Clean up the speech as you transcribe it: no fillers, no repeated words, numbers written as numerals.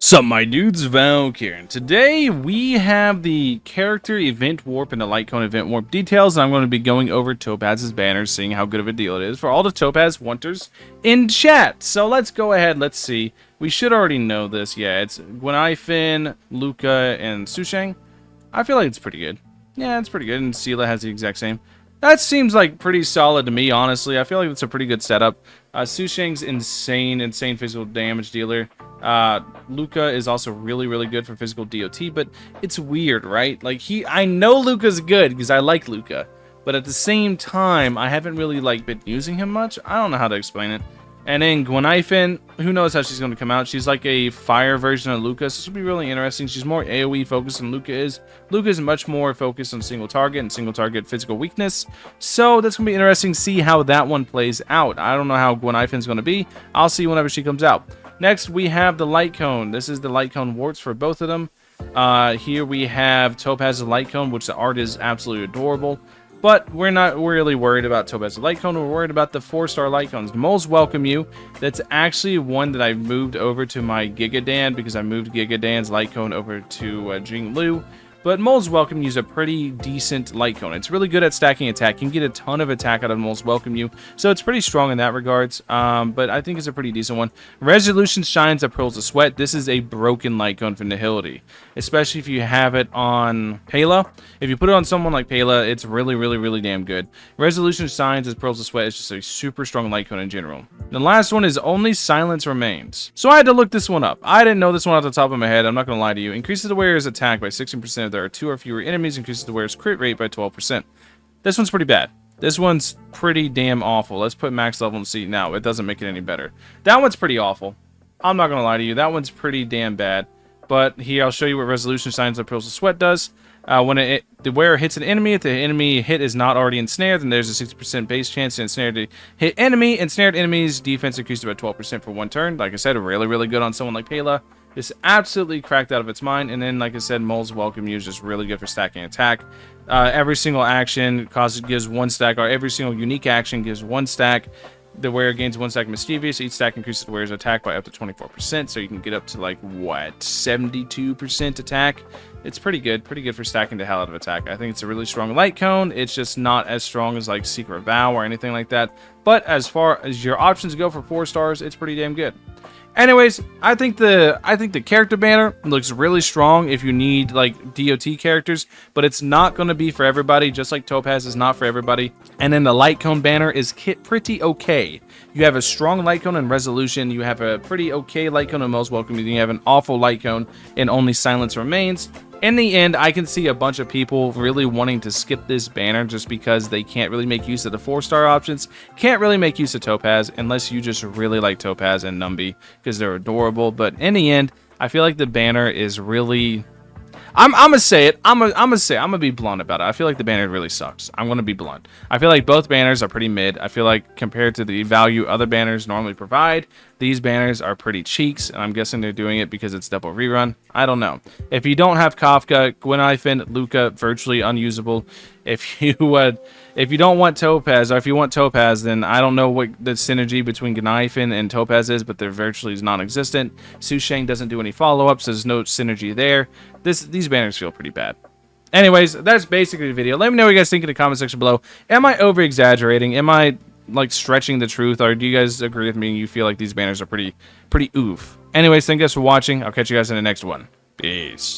Sup my dudes, Valkyrja, and today we have the character event warp and the light cone event warp details, and I'm going to be going over Topaz's banner, seeing how good of a deal it is for all the Topaz wanters in chat. So let's go ahead, let's see. We should already know this. Yeah, it's Gwenifin, Luca, and Susheng. I feel like it's pretty good. Yeah, it's pretty good, and Sela has the exact same. That seems like pretty solid to me, honestly. I feel like it's a pretty good setup. Susheng's insane physical damage dealer. Luca is also really good for physical DOT, but it's weird, right? Like, I know Luca's good because I like Luca, but at the same time, I haven't really, been using him much. I don't know how to explain it. And then Gwenifin, who knows how she's going to come out. She's like a fire version of Luca, so this will be really interesting. She's more AoE focused than Luca is. Luca is much more focused on single target and single target physical weakness. So that's going to be interesting to see how that one plays out. I don't know how Gwenifin's going to be. I'll see whenever she comes out. Next, we have the light cone. This is the light cone warts for both of them. Here we have Topaz's light cone, which the art is absolutely adorable. But we're not really worried about Topaz's light cone. We're worried about the 4-star light cones. The Moles Welcome You. That's actually one that I moved over to my Gigadan because I moved Gigadan's light cone over to Jinglu. But Moles Welcome You is a pretty decent light cone. It's really good at stacking attack. You can get a ton of attack out of Moles Welcome You. So it's pretty strong in that regards. But I think it's a pretty decent one. Resolution Shines that Pearls of Sweat. This is a broken light cone for Nihility. Especially if you have it on Pela. If you put it on someone like Pela, it's really damn good. Resolution Shines as Pearls of Sweat is just a super strong light cone in general. The last one is Only Silence Remains. So I had to look this one up. I didn't know this one off the top of my head. I'm not going to lie to you. Increases the wearer's attack by 16% if there are 2 or fewer enemies. Increases the wearer's crit rate by 12%. This one's pretty bad. This one's pretty damn awful. Let's put max level and see. Now, it doesn't make it any better. That one's pretty awful. I'm not going to lie to you. That one's pretty damn bad. But here, I'll show you what Resolution Signs of Pearls of Sweat does. When the wearer hits an enemy, if the enemy hit is not already ensnared, then there's a 60% base chance to ensnare the hit enemy. Ensnared enemies' defense increases by 12% for 1 turn. Like I said, really good on someone like Pela. It's absolutely cracked out of its mind. And then, like I said, Moles Welcome You is just really good for stacking attack. Every single action gives 1 stack, or every single unique action gives 1 stack. The wearer gains 1 stack Mischievous. Each stack increases the wearer's attack by up to 24%. So you can get up to, 72% attack. It's pretty good for stacking the hell out of attack. I think it's a really strong light cone. It's just not as strong as Secret Vow or anything like that. But as far as your options go for 4 stars, it's pretty damn good. Anyways, I think the character banner looks really strong if you need DOT characters, but it's not going to be for everybody, just like Topaz is not for everybody. And then the light cone banner is pretty okay. You have a strong light cone in Resolution, you have a pretty okay light cone in Most Welcome, you have an awful light cone in Only Silence Remains. In the end, I can see a bunch of people really wanting to skip this banner just because they can't really make use of the 4-star options, can't really make use of Topaz unless you just really like Topaz and Numby because they're adorable. But in the end, I feel like the banner is really... I'm gonna say it. I'm gonna be blunt about it. I feel like the banner really sucks. I'm gonna be blunt. I feel like both banners are pretty mid. I feel like compared to the value other banners normally provide, these banners are pretty cheeks, and I'm guessing they're doing it because it's double rerun. I don't know. If you don't have Kafka, Gwenifin, Luca, virtually unusable. If you don't want Topaz, or if you want Topaz, then I don't know what the synergy between Gwenifin and Topaz is, but they're virtually non-existent. Susheng doesn't do any follow-ups, so there's no synergy there. These banners feel pretty bad. Anyways, that's basically the video. Let me know what you guys think in the comment section below. Am I over-exaggerating? Am I stretching the truth, or do you guys agree with me and you feel like these banners are pretty oof? Anyways, thank you guys for watching. I'll catch you guys in the next one. Peace.